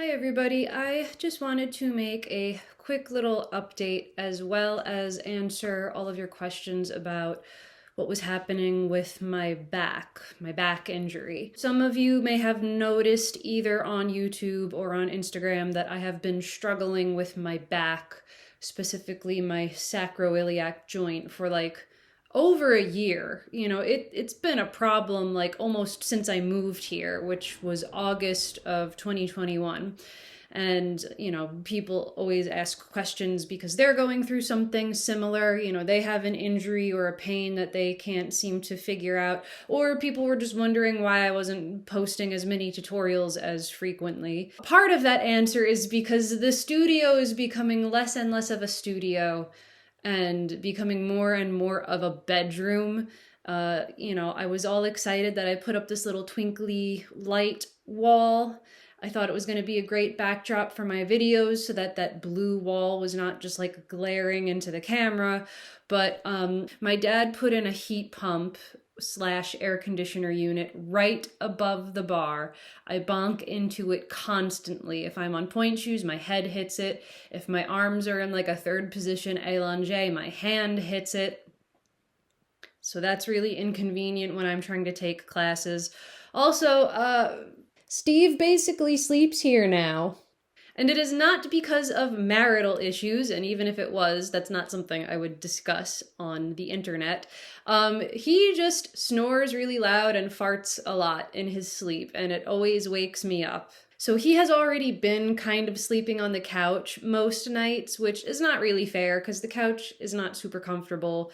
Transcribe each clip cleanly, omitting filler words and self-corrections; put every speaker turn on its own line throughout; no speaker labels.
Hi everybody, I just wanted to make a quick little update as well as answer all of your questions about what was happening with my back injury. Some of you may have noticed either on YouTube or on Instagram that I have been struggling with my back, specifically my sacroiliac joint, for over a year. It's been a problem almost since I moved here, which was August of 2021. And, people always ask questions because they're going through something similar. They have an injury or a pain that they can't seem to figure out. Or people were just wondering why I wasn't posting as many tutorials as frequently. Part of that answer is because the studio is becoming less and less of a studio and becoming more and more of a bedroom. I was all excited that I put up this little twinkly light wall. I thought it was going to be a great backdrop for my videos so that that blue wall was not just glaring into the camera. But my dad put in a heat pump / air conditioner unit right above the bar. I bonk into it constantly. If I'm on point shoes, my head hits it. If my arms are in a third position allongé, my hand hits it. So that's really inconvenient when I'm trying to take classes. Also, Steve basically sleeps here now. And it is not because of marital issues, and even if it was, that's not something I would discuss on the internet. He just snores really loud and farts a lot in his sleep, and it always wakes me up. So he has already been kind of sleeping on the couch most nights, which is not really fair because the couch is not super comfortable.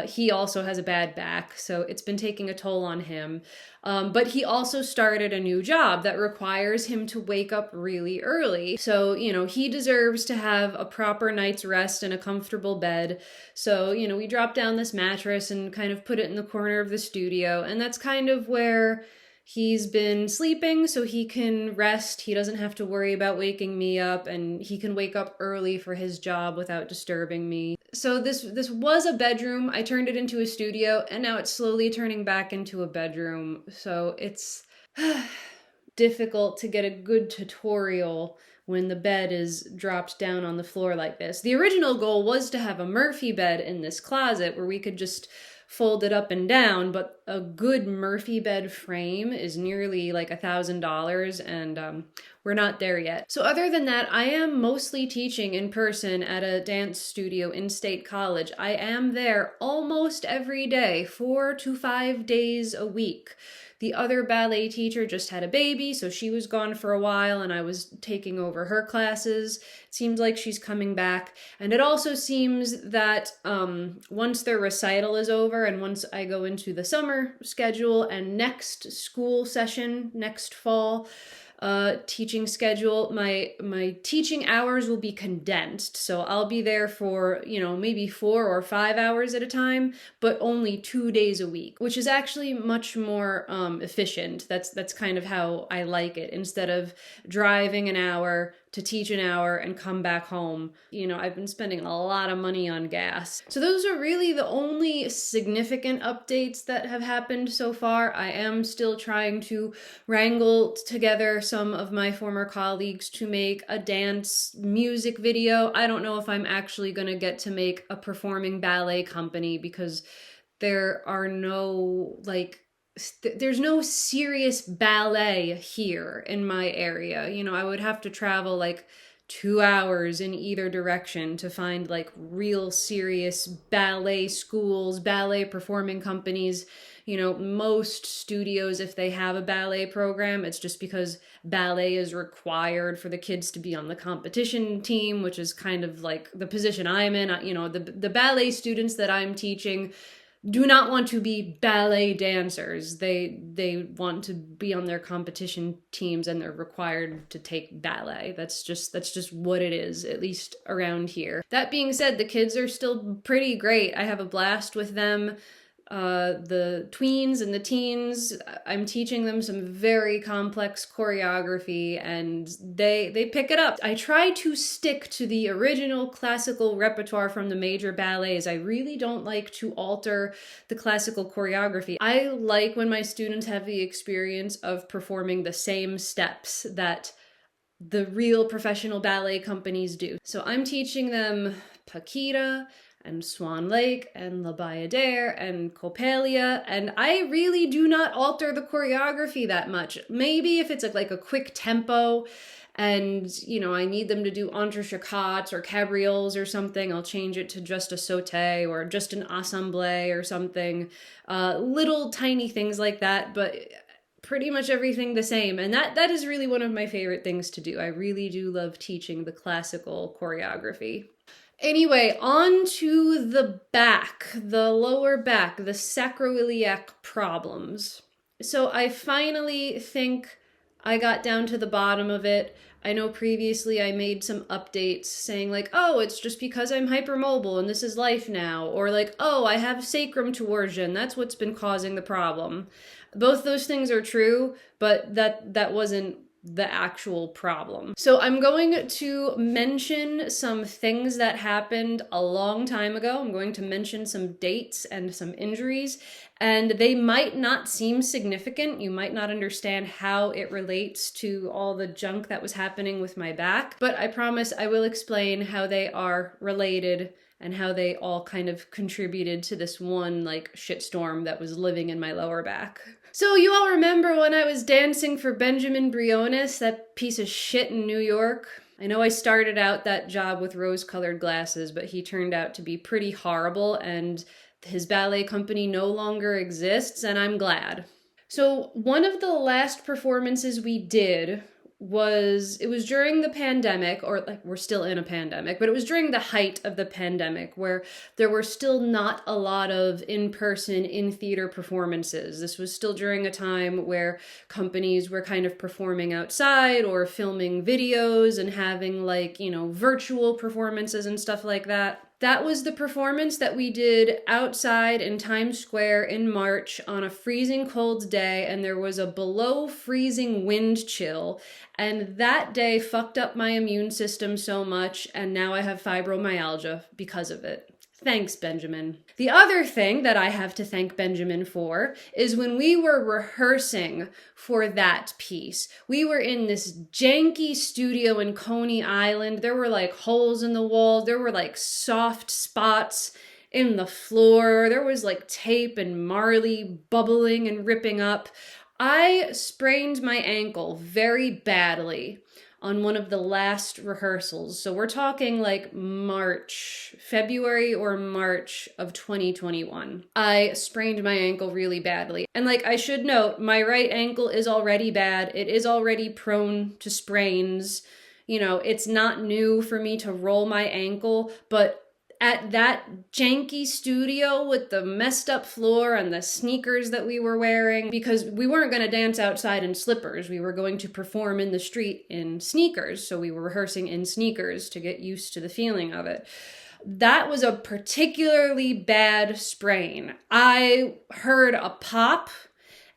He also has a bad back, so it's been taking a toll on him. But he also started a new job that requires him to wake up really early. So, he deserves to have a proper night's rest and a comfortable bed. So, we dropped down this mattress and kind of put it in the corner of the studio, and that's kind of where he's been sleeping so he can rest. He doesn't have to worry about waking me up, and he can wake up early for his job without disturbing me. So this was a bedroom. I turned it into a studio, and now it's slowly turning back into a bedroom. So it's difficult to get a good tutorial when the bed is dropped down on the floor like this. The original goal was to have a Murphy bed in this closet where we could just fold it up and down, but a good Murphy bed frame is nearly $1,000, and we're not there yet. So other than that, I am mostly teaching in person at a dance studio in State College. I am there almost every day, 4 to 5 days a week. The other ballet teacher just had a baby, so she was gone for a while, and I was taking over her classes. It seems like she's coming back. And it also seems that once their recital is over and once I go into the summer schedule and next school session, next fall, teaching schedule, my teaching hours will be condensed. So I'll be there for, maybe 4 or 5 hours at a time, but only 2 days a week, which is actually much more efficient. That's kind of how I like it. Instead of driving an hour to teach an hour and come back home, I've been spending a lot of money on gas. So those are really the only significant updates that have happened so far. I am still trying to wrangle together some of my former colleagues to make a dance music video. I don't know if I'm actually going to get to make a performing ballet company because there are no there's no serious ballet here in my area. I would have to travel 2 hours in either direction to find real serious ballet schools, ballet performing companies. Most studios, if they have a ballet program, it's just because ballet is required for the kids to be on the competition team, which is kind of the position I'm in. The ballet students that I'm teaching do not want to be ballet dancers. They want to be on their competition teams, and they're required to take ballet. That's just what it is, at least around here. That being said, the kids are still pretty great. I have a blast with them. The tweens and the teens, I'm teaching them some very complex choreography, and they pick it up. I try to stick to the original classical repertoire from the major ballets. I really don't like to alter the classical choreography. I like when my students have the experience of performing the same steps that the real professional ballet companies do. So I'm teaching them Paquita and Swan Lake and La Bayadere and Coppelia, and I really do not alter the choreography that much. Maybe if it's like a quick tempo and, you know, I need them to do entrechats or cabrioles or something, I'll change it to just a sauté or just an assemblée or something. Little tiny things like that, but pretty much everything the same. And that is really one of my favorite things to do. I really do love teaching the classical choreography. Anyway, on to the back, the lower back, the sacroiliac problems. So I finally think I got down to the bottom of it. I know previously I made some updates saying like, oh, it's just because I'm hypermobile and this is life now. Or like, oh, I have sacrum torsion. That's what's been causing the problem. Both those things are true, but that wasn't the actual problem. So I'm going to mention some things that happened a long time ago. I'm going to mention some dates and some injuries, and they might not seem significant. You might not understand how it relates to all the junk that was happening with my back, but I promise I will explain how they are related and how they all kind of contributed to this one like shitstorm that was living in my lower back. So you all remember when I was dancing for Benjamin Briones, that piece of shit in New York? I know I started out that job with rose-colored glasses, but he turned out to be pretty horrible, and his ballet company no longer exists, and I'm glad. So one of the last performances we did was during the pandemic, or like we're still in a pandemic, but it was during the height of the pandemic where there were still not a lot of in-person, in-theater performances. This was still during a time where companies were kind of performing outside or filming videos and having like, you know, virtual performances and stuff like that. That was the performance that we did outside in Times Square in March on a freezing cold day, and there was a below freezing wind chill, and that day fucked up my immune system so much, and now I have fibromyalgia because of it. Thanks, Benjamin. The other thing that I have to thank Benjamin for is when we were rehearsing for that piece, we were in this janky studio in Coney Island. There were like holes in the wall. There were like soft spots in the floor. There was like tape and marley bubbling and ripping up. I sprained my ankle very badly on one of the last rehearsals. So we're talking like February or March of 2021. I sprained my ankle really badly. And like I should note, my right ankle is already bad. It is already prone to sprains. You know, it's not new for me to roll my ankle, but at that janky studio with the messed up floor and the sneakers that we were wearing, because we weren't going to dance outside in slippers. We were going to perform in the street in sneakers. So we were rehearsing in sneakers to get used to the feeling of it. That was a particularly bad sprain. I heard a pop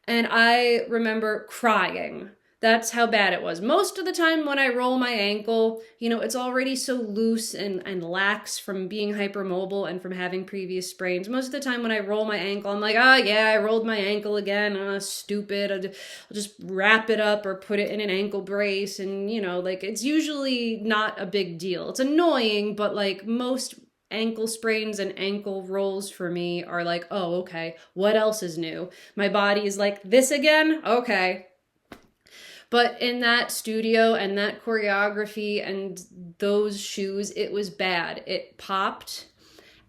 and I remember crying. That's how bad it was. Most of the time when I roll my ankle, you know, it's already so loose and lax from being hypermobile and from having previous sprains. Most of the time when I roll my ankle, I'm like, oh yeah, I rolled my ankle again. Stupid. I'll just wrap it up or put it in an ankle brace. And, you know, like it's usually not a big deal. It's annoying, but like most ankle sprains and ankle rolls for me are like, oh, okay, what else is new? My body is like, this again? Okay. But in that studio and that choreography and those shoes, it was bad. It popped.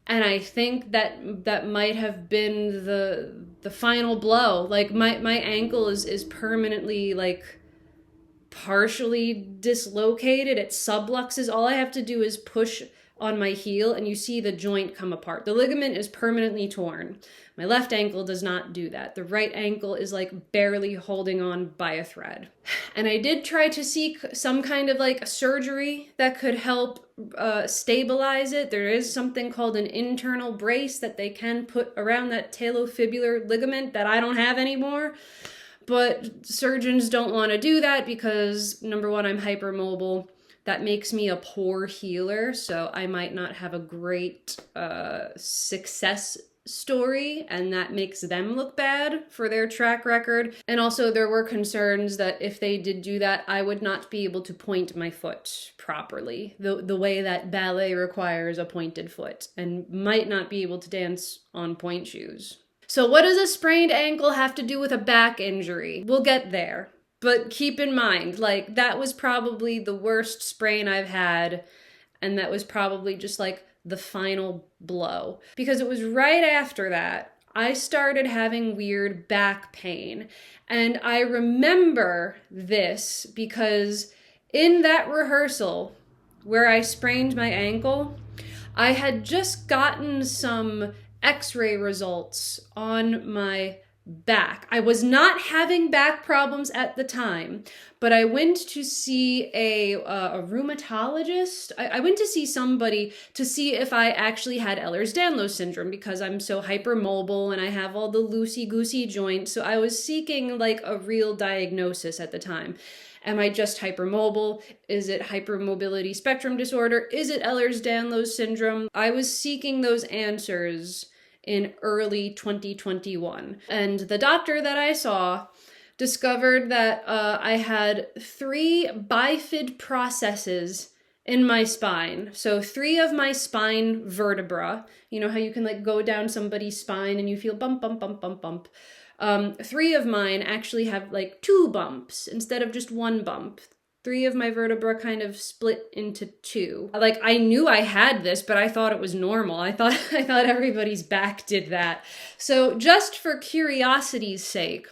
And I think that might have been the final blow. Like my ankle is permanently like partially dislocated. It subluxes. All I have to do is push on my heel and you see the joint come apart. The ligament is permanently torn. My left ankle does not do that. The right ankle is like barely holding on by a thread. And I did try to seek some kind of like surgery that could help stabilize it. There is something called an internal brace that they can put around that talofibular ligament that I don't have anymore. But surgeons don't want to do that because, number one, I'm hypermobile. That makes me a poor healer, so I might not have a great success story, and that makes them look bad for their track record. And also there were concerns that if they did do that, I would not be able to point my foot properly, the way that ballet requires a pointed foot, and might not be able to dance on point shoes. So what does a sprained ankle have to do with a back injury? We'll get there. But keep in mind, like, that was probably the worst sprain I've had, and that was probably just like the final blow. Because it was right after that, I started having weird back pain. And I remember this because in that rehearsal where I sprained my ankle, I had just gotten some X-ray results on my back. I was not having back problems at the time, but I went to see a rheumatologist. I went to see somebody to see if I actually had Ehlers-Danlos syndrome because I'm so hypermobile and I have all the loosey-goosey joints. So I was seeking like a real diagnosis at the time. Am I just hypermobile? Is it hypermobility spectrum disorder? Is it Ehlers-Danlos syndrome? I was seeking those answers in early 2021. And the doctor that I saw discovered that I had 3 bifid processes in my spine. So 3 of my spine vertebra, you know how you can like go down somebody's spine and you feel bump, bump, bump, bump, bump. 3 of mine actually have like 2 bumps instead of just 1 bump. 3 of my vertebra kind of split into 2. Like, I knew I had this, but I thought it was normal. I thought everybody's back did that. So just for curiosity's sake,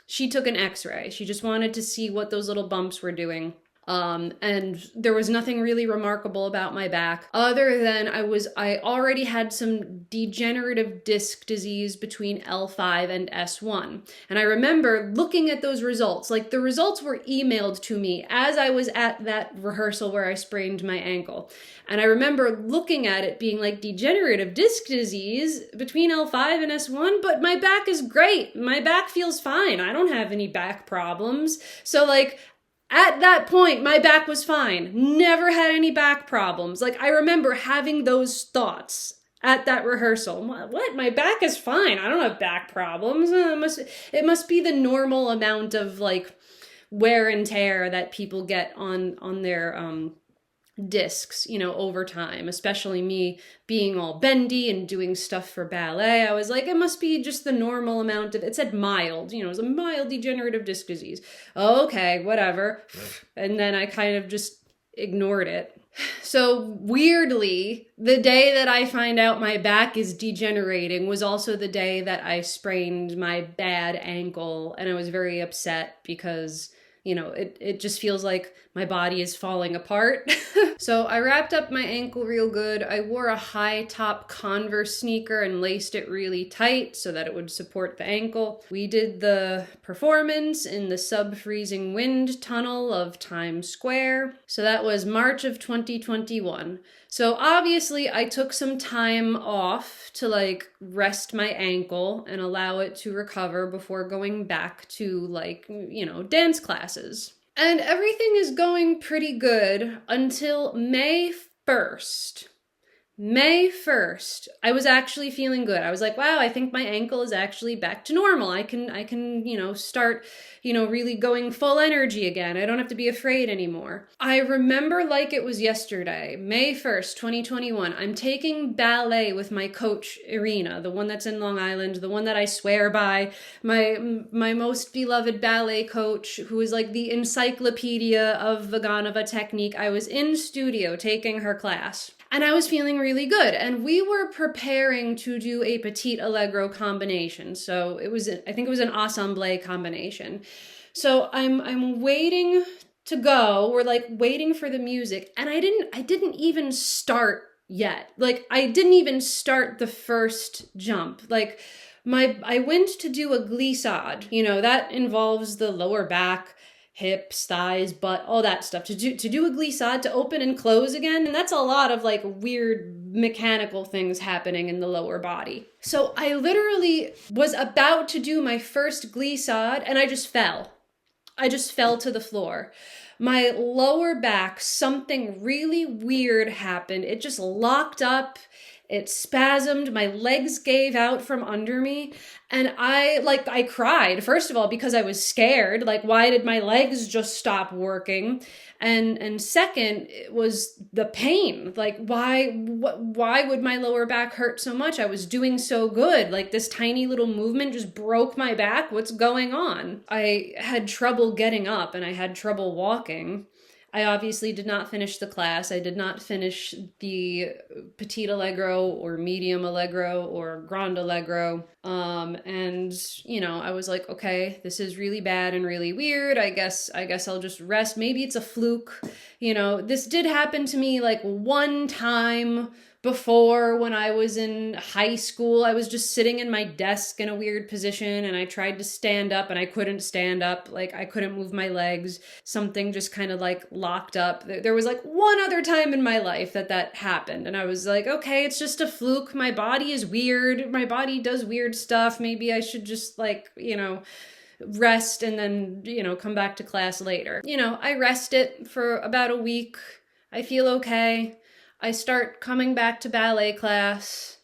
she took an X-ray. She just wanted to see what those little bumps were doing. And there was nothing really remarkable about my back other than I already had some degenerative disc disease between L5 and S1. And I remember looking at those results, like the results were emailed to me as I was at that rehearsal where I sprained my ankle. And I remember looking at it being like degenerative disc disease between L5 and S1, but my back is great. My back feels fine. I don't have any back problems. So like, at that point, my back was fine. Never had any back problems. Like, I remember having those thoughts at that rehearsal. What? My back is fine. I don't have back problems. It must be the normal amount of, like, wear and tear that people get on their discs, you know, over time, especially me being all bendy and doing stuff for ballet. I was like, it must be just the normal amount of, it said mild, you know, it was a mild degenerative disc disease. Okay, whatever. And then I kind of just ignored it. So weirdly, the day that I find out my back is degenerating was also the day that I sprained my bad ankle, and I was very upset because, you know, it just feels like my body is falling apart. So I wrapped up my ankle real good. I wore a high top Converse sneaker and laced it really tight so that it would support the ankle. We did the performance in the sub-freezing wind tunnel of Times Square. So that was March of 2021. So obviously I took some time off to like rest my ankle and allow it to recover before going back to like, you know, dance classes. And everything is going pretty good until May 1st. May 1st, I was actually feeling good. I was like, wow, I think my ankle is actually back to normal. I can, you know, start, you know, really going full energy again. I don't have to be afraid anymore. I remember like it was yesterday, May 1st, 2021. I'm taking ballet with my coach, Irina, the one that's in Long Island, the one that I swear by, my most beloved ballet coach, who is like the encyclopedia of Vaganova technique. I was in studio taking her class. And I was feeling really good. And we were preparing to do a petit allegro combination. So I think it was an ensemble combination. So I'm waiting to go. We're like waiting for the music. And I didn't even start yet. Like I didn't even start the first jump. Like I went to do a glissade. You know, that involves the lower back, hips, thighs, butt, all that stuff. To do a glissade, to open and close again, and that's a lot of like weird mechanical things happening in the lower body. So I literally was about to do my first glissade and I just fell. I just fell to the floor. My lower back, something really weird happened. It just locked up it spasmed, my legs gave out from under me, and I cried, first of all, because I was scared, like, why did my legs just stop working? And second, it was the pain. Like, why would my lower back hurt so much? I was doing so good. Like, this tiny little movement just broke my back. What's going on? I had trouble getting up and I had trouble walking. I obviously did not finish the class. I did not finish the Petit Allegro or Medium Allegro or Grand Allegro. And, I was like, okay, this is really bad and really weird. I guess I'll just rest. Maybe it's a fluke. This did happen to me like one time before when I was in high school. I was just sitting in my desk in a weird position and I tried to stand up and I couldn't stand up. Like, I couldn't move my legs. Something just kind of like locked up. There was like one other time in my life that happened. And I was like, okay, it's just a fluke. My body is weird. My body does weird stuff. Maybe I should just rest and then, come back to class later. I rested for about a week. I feel okay. I start coming back to ballet class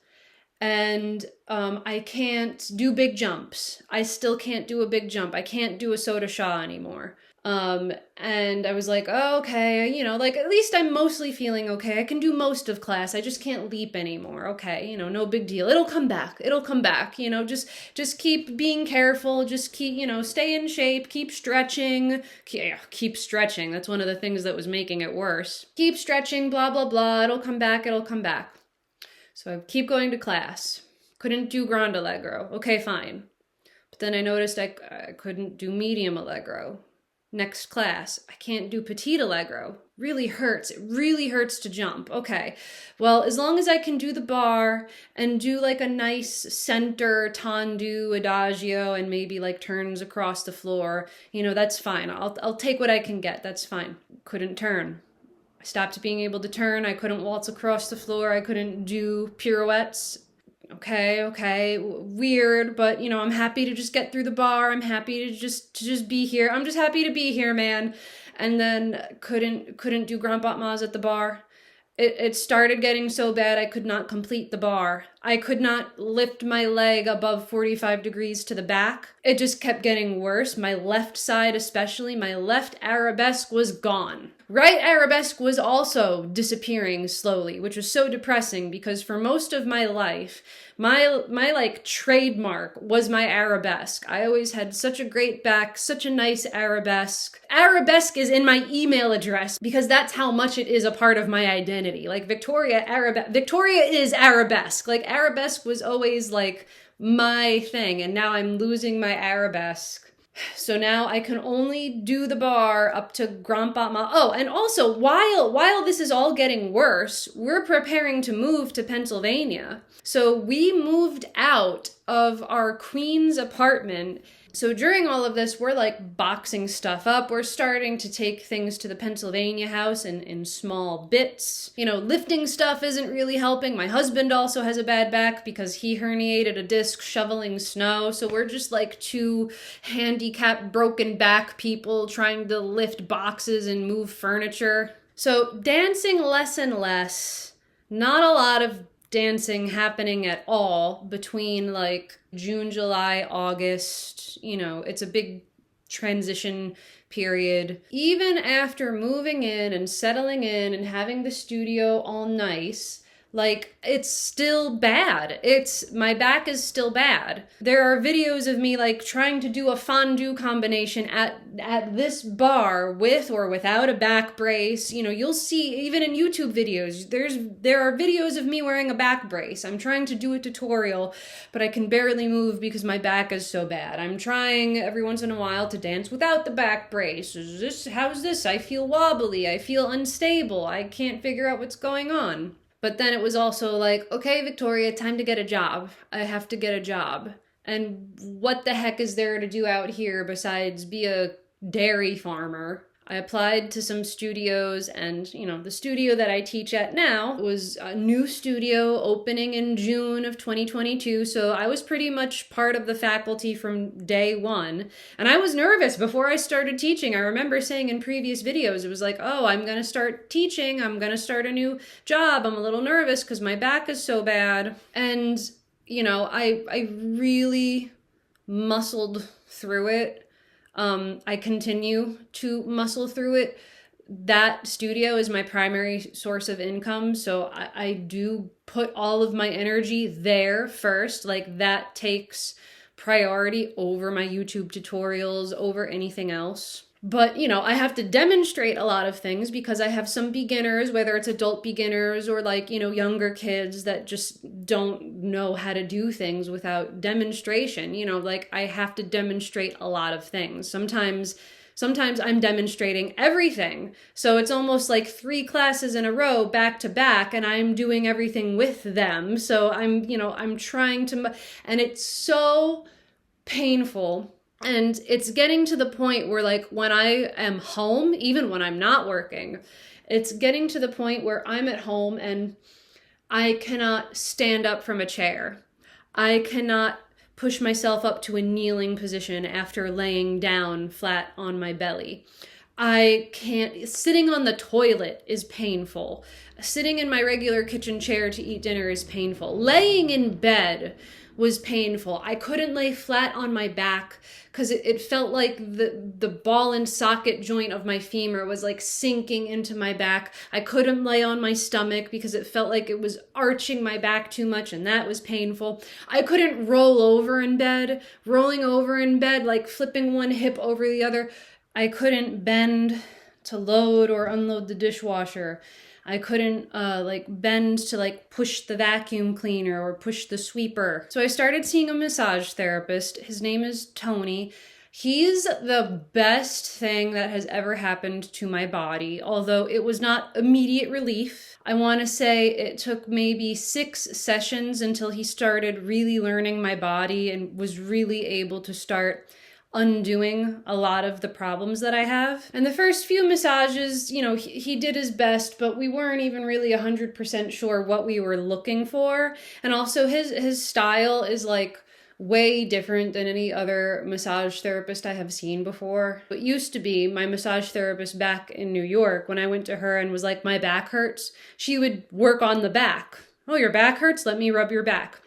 and I can't do big jumps. I still can't do a big jump. I can't do a soda shah anymore. And I was like, oh, okay, at least I'm mostly feeling okay. I can do most of class. I just can't leap anymore. Okay, no big deal. It'll come back. Just keep being careful. Just keep, stay in shape. Keep stretching. Keep stretching. That's one of the things that was making it worse. Keep stretching, blah, blah, blah. It'll come back. So I keep going to class. Couldn't do Grand Allegro. Okay, fine. But then I noticed I couldn't do Medium Allegro. Next class, I can't do Petit Allegro. Really hurts. It really hurts to jump. Okay, well, as long as I can do the bar and do like a nice center tendu adagio and maybe like turns across the floor, that's fine. I'll take what I can get. That's fine. Couldn't turn. I stopped being able to turn. I couldn't waltz across the floor. I couldn't do pirouettes. Okay, weird, but I'm happy to just get through the bar. I'm happy to just be here. I'm just happy to be here, man. And then couldn't do grand battements at the bar. It started getting so bad I could not complete the bar. I could not lift my leg above 45 degrees to the back. It just kept getting worse. My left side especially, my left arabesque was gone. Right arabesque was also disappearing slowly, which was so depressing because for most of my life, my trademark was my arabesque. I always had such a great back, such a nice arabesque. Arabesque is in my email address because that's how much it is a part of my identity. Like Victoria is arabesque. Like arabesque was always like my thing, and now I'm losing my arabesque. So now I can only do the bar up to Grand Battement. Oh, and also while this is all getting worse, we're preparing to move to Pennsylvania. So we moved out of our Queens apartment. So during all of this, we're like boxing stuff up. We're starting to take things to the Pennsylvania house in small bits. Lifting stuff isn't really helping. My husband also has a bad back because he herniated a disc shoveling snow. So we're just like two handicapped, broken back people trying to lift boxes and move furniture. So dancing less and less. Not a lot of dancing happening at all between like June, July, August. It's a big transition period. Even after moving in and settling in and having the studio all nice, like, it's still bad. My back is still bad. There are videos of me, like, trying to do a fondue combination at this bar with or without a back brace. You'll see, even in YouTube videos, there are videos of me wearing a back brace. I'm trying to do a tutorial, but I can barely move because my back is so bad. I'm trying every once in a while to dance without the back brace. How's this? I feel wobbly. I feel unstable. I can't figure out what's going on. But then it was also like, okay, Victoria, time to get a job. I have to get a job. And what the heck is there to do out here besides be a dairy farmer? I applied to some studios, and the studio that I teach at now was a new studio opening in June of 2022. So I was pretty much part of the faculty from day one. And I was nervous before I started teaching. I remember saying in previous videos, it was like, oh, I'm going to start teaching. I'm going to start a new job. I'm a little nervous because my back is so bad. And, I really muscled through it. I continue to muscle through it. That studio is my primary source of income, so I do put all of my energy there first. Like, that takes priority over my YouTube tutorials, over anything else. But, I have to demonstrate a lot of things because I have some beginners, whether it's adult beginners or younger kids that just don't know how to do things without demonstration. I have to demonstrate a lot of things. Sometimes I'm demonstrating everything. So it's almost like 3 classes in a row back to back, and I'm doing everything with them. So I'm trying to, and it's so painful. And it's getting to the point where when I am home, even when I'm not working, it's getting to the point where I'm at home and I cannot stand up from a chair. I cannot push myself up to a kneeling position after laying down flat on my belly. I can't, sitting on the toilet is painful. Sitting in my regular kitchen chair to eat dinner is painful. Laying in bed was painful. I couldn't lay flat on my back because it felt like the ball and socket joint of my femur was sinking into my back. I couldn't lay on my stomach because it felt like it was arching my back too much, and that was painful. I couldn't roll over in bed, rolling over in bed, flipping one hip over the other. I couldn't bend to load or unload the dishwasher. I couldn't bend to push the vacuum cleaner or push the sweeper. So I started seeing a massage therapist. His name is Tony. He's the best thing that has ever happened to my body, although it was not immediate relief. I want to say it took maybe 6 sessions until he started really learning my body and was really able to start undoing a lot of the problems that I have. And the first few massages, he did his best, but we weren't even really 100% sure what we were looking for. And also his style is way different than any other massage therapist I have seen before. It used to be my massage therapist back in New York, when I went to her and was like, my back hurts, she would work on the back. Oh, your back hurts? Let me rub your back.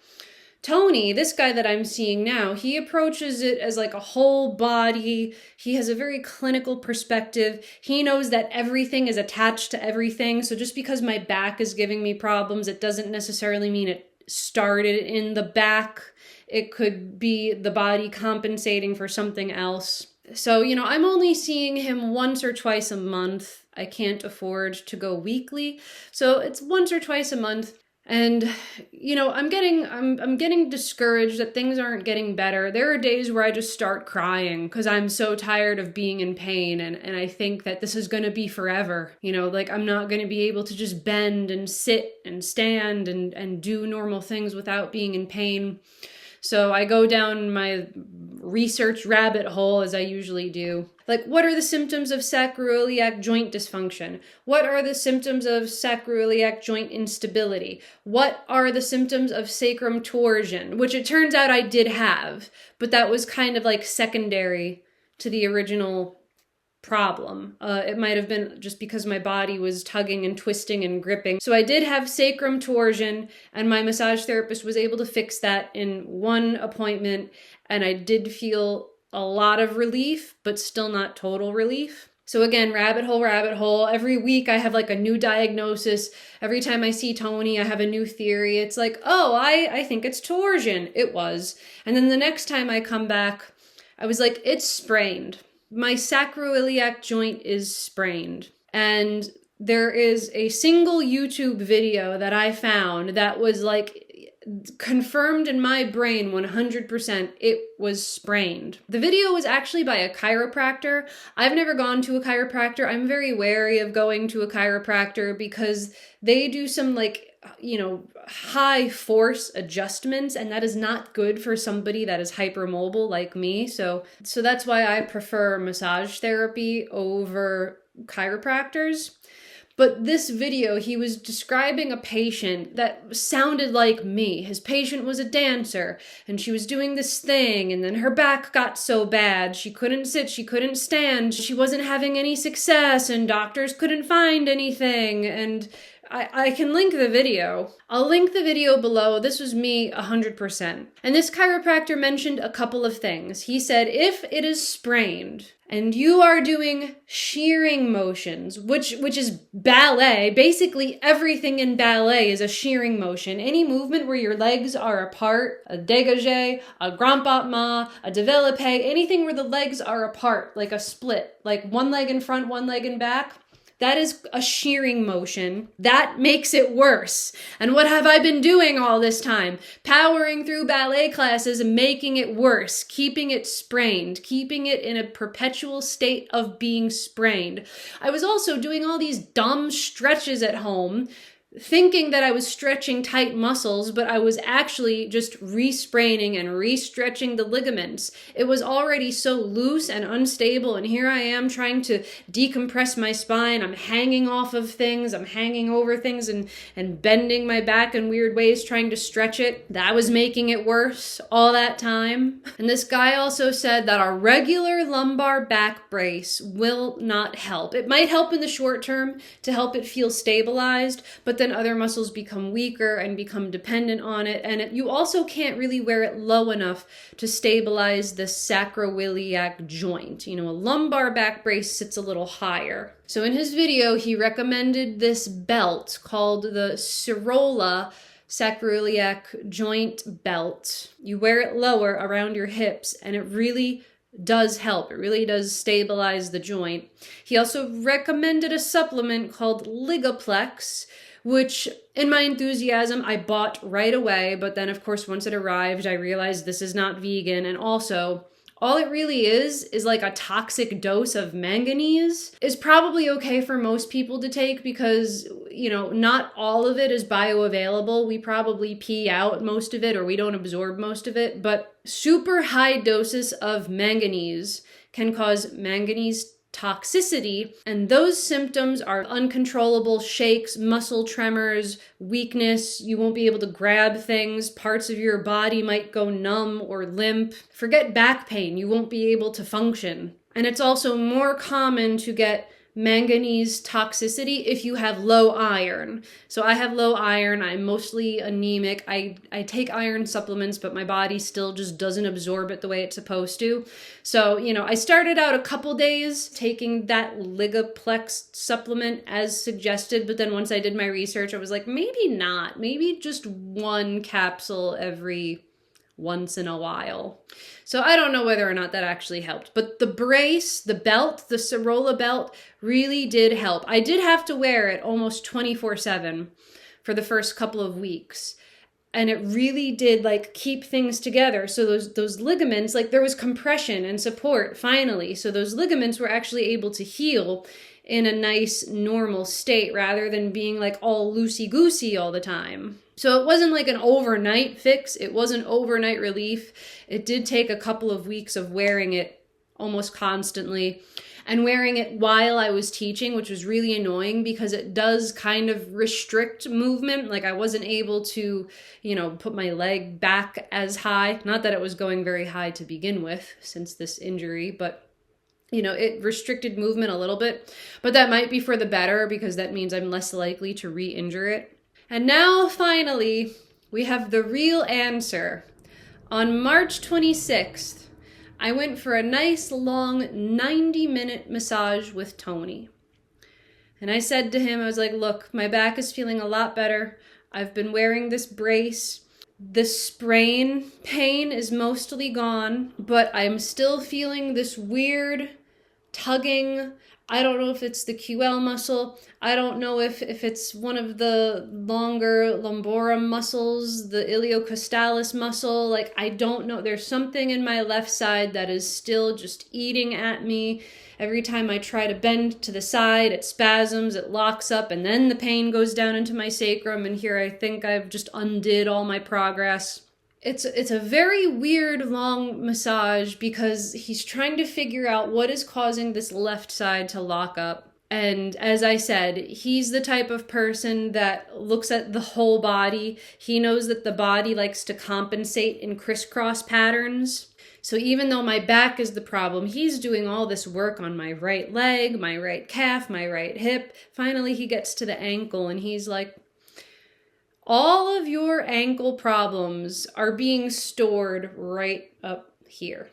Tony, this guy that I'm seeing now, he approaches it as a whole body. He has a very clinical perspective. He knows that everything is attached to everything. So just because my back is giving me problems, it doesn't necessarily mean it started in the back. It could be the body compensating for something else. So, I'm only seeing him once or twice a month. I can't afford to go weekly. So it's once or twice a month. And, I'm getting discouraged that things aren't getting better. There are days where I just start crying because I'm so tired of being in pain. And I think that this is going to be forever. I'm not going to be able to just bend and sit and stand and do normal things without being in pain. So I go down my research rabbit hole, as I usually do. What are the symptoms of sacroiliac joint dysfunction? What are the symptoms of sacroiliac joint instability? What are the symptoms of sacrum torsion? Which it turns out I did have, but that was kind of secondary to the original problem. It might have been just because my body was tugging and twisting and gripping. So I did have sacrum torsion, and my massage therapist was able to fix that in one appointment, and I did feel a lot of relief, but still not total relief. So again, rabbit hole. Every week I have a new diagnosis. Every time I see Tony, I have a new theory. It's I think it's torsion. It was. And then the next time I come back, I was it's sprained. My sacroiliac joint is sprained. And there is a single YouTube video that I found that was confirmed in my brain 100% it was sprained. The video was actually by a chiropractor. I've never gone to a chiropractor. I'm very wary of going to a chiropractor because they do some high force adjustments, and that is not good for somebody that is hypermobile like me. So that's why I prefer massage therapy over chiropractors. But this video, he was describing a patient that sounded like me. His patient was a dancer, and she was doing this thing, and then her back got so bad. She couldn't sit, she couldn't stand, she wasn't having any success, and doctors couldn't find anything. And I can link the video. I'll link the video below. This was me 100%. And this chiropractor mentioned a couple of things. He said, if it is sprained and you are doing shearing motions, which is ballet, basically everything in ballet is a shearing motion. Any movement where your legs are apart, a dégagé, a grand battement, a développé, anything where the legs are apart, like a split, like one leg in front, one leg in back, that is a shearing motion. That makes it worse. And what have I been doing all this time? Powering through ballet classes and making it worse, keeping it sprained, keeping it in a perpetual state of being sprained. I was also doing all these dumb stretches at home, thinking that I was stretching tight muscles, but I was actually just re-spraining and re-stretching the ligaments. It was already so loose and unstable, and here I am trying to decompress my spine. I'm hanging off of things, I'm hanging over things and bending my back in weird ways, trying to stretch it. That was making it worse all that time. And this guy also said that a regular lumbar back brace will not help. It might help in the short term to help it feel stabilized, but then other muscles become weaker and become dependent on it. And you also can't really wear it low enough to stabilize the sacroiliac joint. A lumbar back brace sits a little higher. So in his video, he recommended this belt called the Cirola sacroiliac joint belt. You wear it lower around your hips, and it really does help. It really does stabilize the joint. He also recommended a supplement called Ligaplex, which in my enthusiasm, I bought right away. But then, of course, once it arrived, I realized this is not vegan. And also, all it really is like a toxic dose of manganese. Is probably okay for most people to take because, not all of it is bioavailable. We probably pee out most of it, or we don't absorb most of it. But super high doses of manganese can cause manganese toxicity, and those symptoms are uncontrollable shakes, muscle tremors, weakness. You won't be able to grab things. Parts of your body might go numb or limp. Forget back pain. You won't be able to function. And it's also more common to get manganese toxicity if you have low iron. So I have low iron. I'm mostly anemic. I take iron supplements, but my body still just doesn't absorb it the way it's supposed to. So, I started out a couple days taking that Ligaplex supplement as suggested, but then once I did my research, I was like, maybe not. Maybe just one capsule every once in a while. So I don't know whether or not that actually helped. But the brace, the belt, the Cirola belt really did help. I did have to wear it almost 24/7 for the first couple of weeks. And it really did keep things together. So those ligaments, there was compression and support finally. So those ligaments were actually able to heal in a nice normal state rather than being all loosey-goosey all the time. So it wasn't an overnight fix. It wasn't overnight relief. It did take a couple of weeks of wearing it almost constantly and wearing it while I was teaching, which was really annoying because it does kind of restrict movement. I wasn't able to, put my leg back as high. Not that it was going very high to begin with since this injury, but it restricted movement a little bit. But that might be for the better because that means I'm less likely to re-injure it. And now, finally, we have the real answer. On March 26th, I went for a nice long 90-minute massage with Tony. And I said to him, I was like, look, my back is feeling a lot better. I've been wearing this brace. The sprain pain is mostly gone, but I'm still feeling this weird tugging I don't know if it's the QL muscle. I don't know if it's one of the longer lumborum muscles, the iliocostalis muscle. Like, I don't know. There's something in my left side that is still just eating at me. Every time I try to bend to the side, it spasms, it locks up, and then the pain goes down into my sacrum. And here I think I've just undid all my progress. It's a very weird long massage because he's trying to figure out what is causing this left side to lock up. And as I said, he's the type of person that looks at the whole body. He knows that the body likes to compensate in crisscross patterns. So even though my back is the problem, he's doing all this work on my right leg, my right calf, my right hip. Finally, he gets to the ankle and he's like, all of your ankle problems are being stored right up here.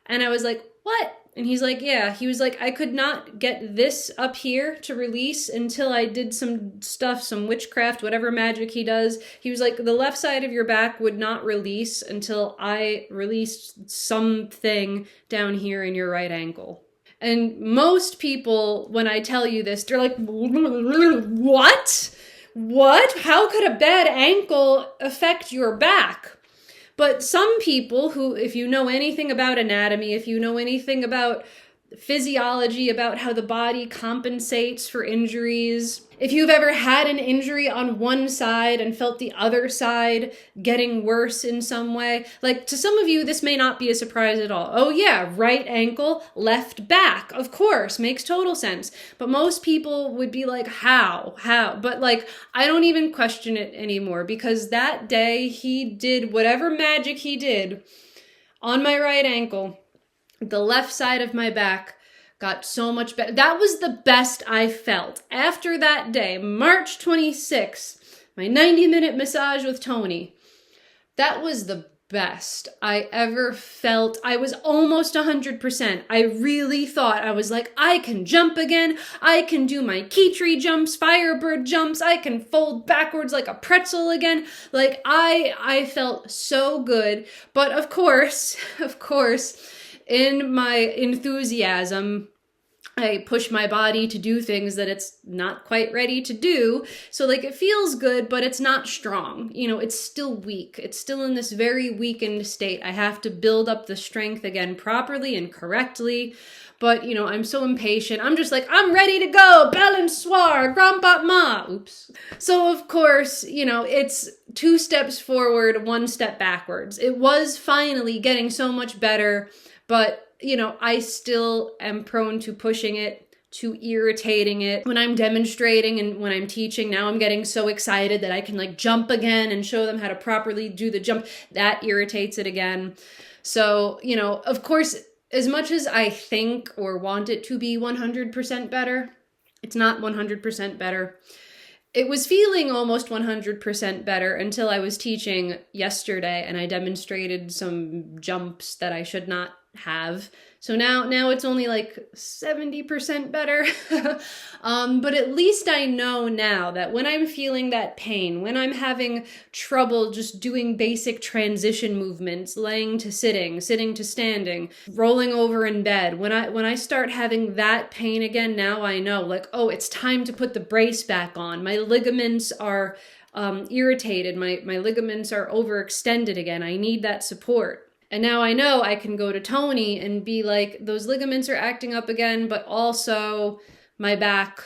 And I was like, what? And he's like, yeah. He was like, I could not get this up here to release until I did some stuff, some witchcraft, whatever magic he does. He was like, the left side of your back would not release until I released something down here in your right ankle. And most people, when I tell you this, they're like, what? What? How could a bad ankle affect your back? But some people who, if you know anything about anatomy, if you know anything about physiology, about how the body compensates for injuries, if you've ever had an injury on one side and felt the other side getting worse in some way, like to some of you, this may not be a surprise at all. Oh yeah, right ankle, left back, of course, makes total sense. But most people would be like, how? But like, I don't even question it anymore because that day he did whatever magic he did on my right ankle. The left side of my back got so much better. That was the best I felt. After that day, March 26th, my 90-minute massage with Tony, that was the best I ever felt. I was almost 100%. I really thought, I was like, I can jump again. I can do my key tree jumps, firebird jumps. I can fold backwards like a pretzel again. Like, I felt so good. But of course, in my enthusiasm, I push my body to do things that it's not quite ready to do. So like it feels good, but it's not strong. You know, it's still weak. It's still in this very weakened state. I have to build up the strength again properly and correctly. But, you know, I'm so impatient. I'm just like, I'm ready to go. Balançoire, grand pas ma. Oops. So, of course, you know, it's 2 steps forward, 1 step backwards. It was finally getting so much better, but you know, I still am prone to pushing it, to irritating it. When I'm demonstrating and when I'm teaching, now I'm getting so excited that I can like jump again and show them how to properly do the jump. That irritates it again. So, you know, of course, as much as I think or want it to be 100% better, it's not 100% better. It was feeling almost 100% better until I was teaching yesterday and I demonstrated some jumps that I should not have. So now it's only like 70% better. But at least I know now that when I'm feeling that pain, when I'm having trouble just doing basic transition movements, laying to sitting, sitting to standing, rolling over in bed, when I start having that pain again, now I know like, oh, it's time to put the brace back on. My ligaments are irritated. My ligaments are overextended again. I need that support. And now I know I can go to Tony and be like, those ligaments are acting up again, but also my back,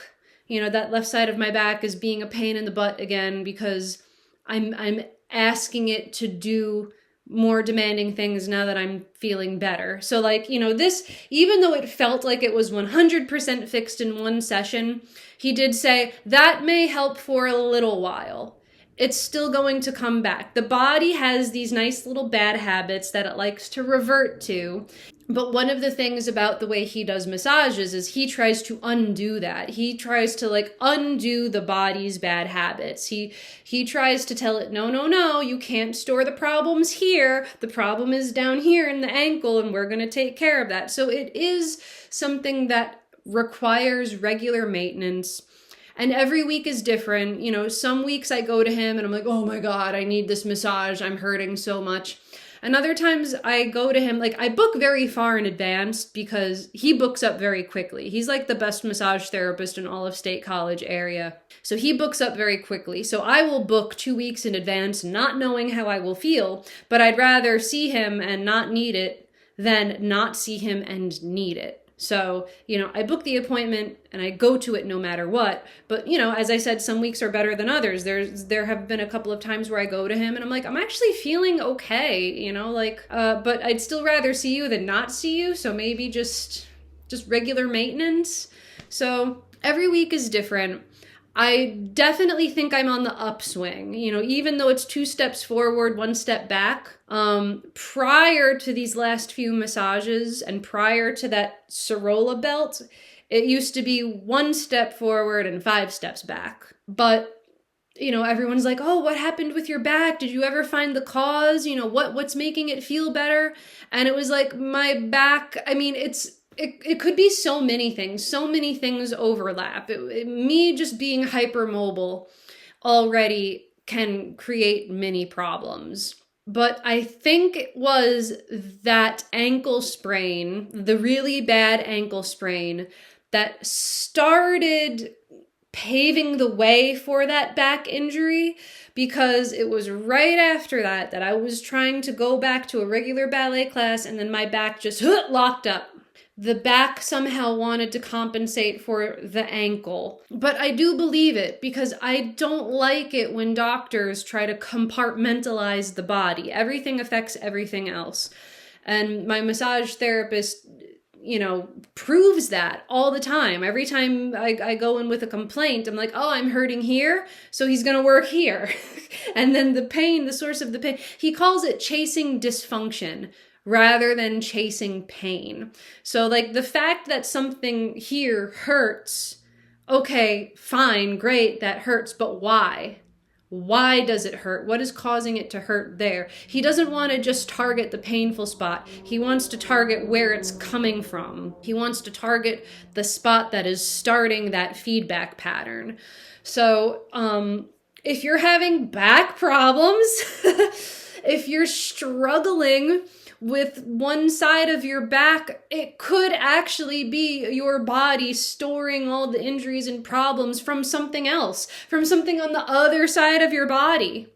you know, that left side of my back is being a pain in the butt again because I'm asking it to do more demanding things now that I'm feeling better. So like, you know, this, even though it felt like it was 100% fixed in one session, he did say that may help for a little while. It's still going to come back. The body has these nice little bad habits that it likes to revert to. But one of the things about the way he does massages is he tries to undo that. He tries to like undo the body's bad habits. He tries to tell it, no, you can't store the problems here. The problem is down here in the ankle and we're going to take care of that. So it is something that requires regular maintenance. And every week is different. You know, some weeks I go to him and I'm like, oh my God, I need this massage. I'm hurting so much. And other times I go to him, like I book very far in advance because he books up very quickly. He's like the best massage therapist in all of State College area. So he books up very quickly. So I will book 2 weeks in advance, not knowing how I will feel, but I'd rather see him and not need it than not see him and need it. So, I book the appointment and I go to it no matter what. But, as I said, some weeks are better than others. There have been a couple of times where I go to him and I'm like, I'm actually feeling okay, but I'd still rather see you than not see you. So maybe just regular maintenance. So every week is different. I definitely think I'm on the upswing, even though it's 2 steps forward, 1 step back. Prior to these last few massages and prior to that Sorolla belt, it used to be 1 step forward and 5 steps back. But, everyone's like, oh, what happened with your back? Did you ever find the cause? What's making it feel better? And it was like my back, it could be so many things overlap. Me just being hypermobile already can create many problems. But I think it was that ankle sprain, the really bad ankle sprain, that started paving the way for that back injury, because it was right after that I was trying to go back to a regular ballet class and then my back just locked up. The back somehow wanted to compensate for the ankle. But I do believe it because I don't like it when doctors try to compartmentalize the body. Everything affects everything else. And my massage therapist, proves that all the time. Every time I go in with a complaint, I'm like, oh, I'm hurting here, so he's going to work here. And then the source of the pain, he calls it chasing dysfunction rather than chasing pain. So the fact that something here hurts, okay, fine, great, that hurts, but why? Why does it hurt? What is causing it to hurt there? He doesn't want to just target the painful spot. He wants to target where it's coming from. He wants to target the spot that is starting that feedback pattern. So, if you're having back problems, if you're struggling with one side of your back, it could actually be your body storing all the injuries and problems from something else, from something on the other side of your body.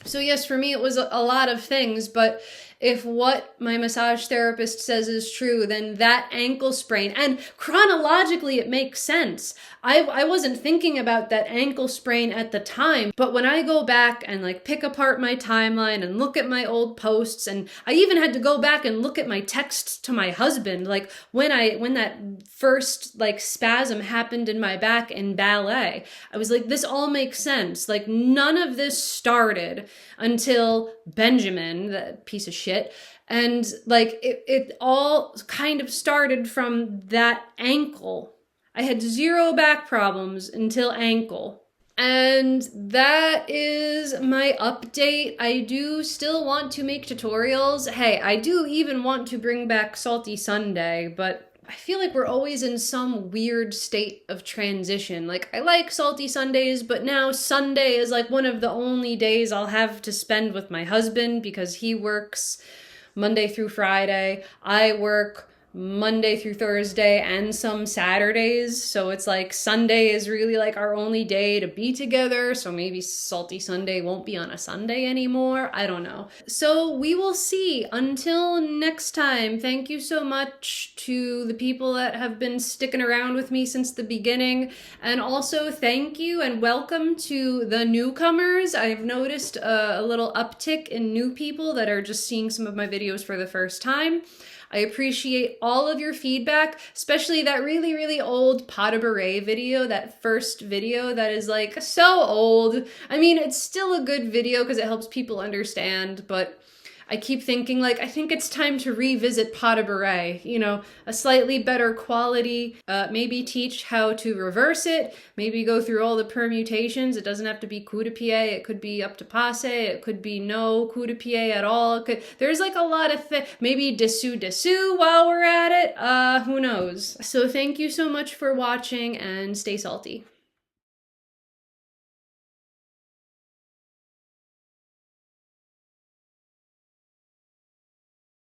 So yes, for me, it was a lot of things, but if what my massage therapist says is true, then that ankle sprain, and chronologically it makes sense. I wasn't thinking about that ankle sprain at the time, but when I go back and pick apart my timeline and look at my old posts, and I even had to go back and look at my texts to my husband, when that first spasm happened in my back in ballet, I was like, this all makes sense. None of this started until Benjamin, that piece of shit. And it all kind of started from that ankle. I had 0 back problems until ankle. And that is my update. I do still want to make tutorials. Hey, I do even want to bring back Salty Sunday, but I feel like we're always in some weird state of transition. I like Salty Sundays, but now Sunday is one of the only days I'll have to spend with my husband because he works Monday through Friday. I work Monday through Thursday and some Saturdays. So it's Sunday is really our only day to be together. So maybe Salty Sunday won't be on a Sunday anymore. I don't know. So we will see. Until next time, thank you so much to the people that have been sticking around with me since the beginning. And also thank you and welcome to the newcomers. I've noticed a little uptick in new people that are just seeing some of my videos for the first time. I appreciate all of your feedback, especially that really, really old pas de bourrée video, that first video that is so old. It's still a good video because it helps people understand, but I keep thinking I think it's time to revisit pas de bourrée, a slightly better quality, maybe teach how to reverse it, maybe go through all the permutations. It doesn't have to be coup de pied, it could be up to passe, it could be no coup de pied at all. There's a lot of maybe dessous while we're at it, who knows. So thank you so much for watching and stay salty.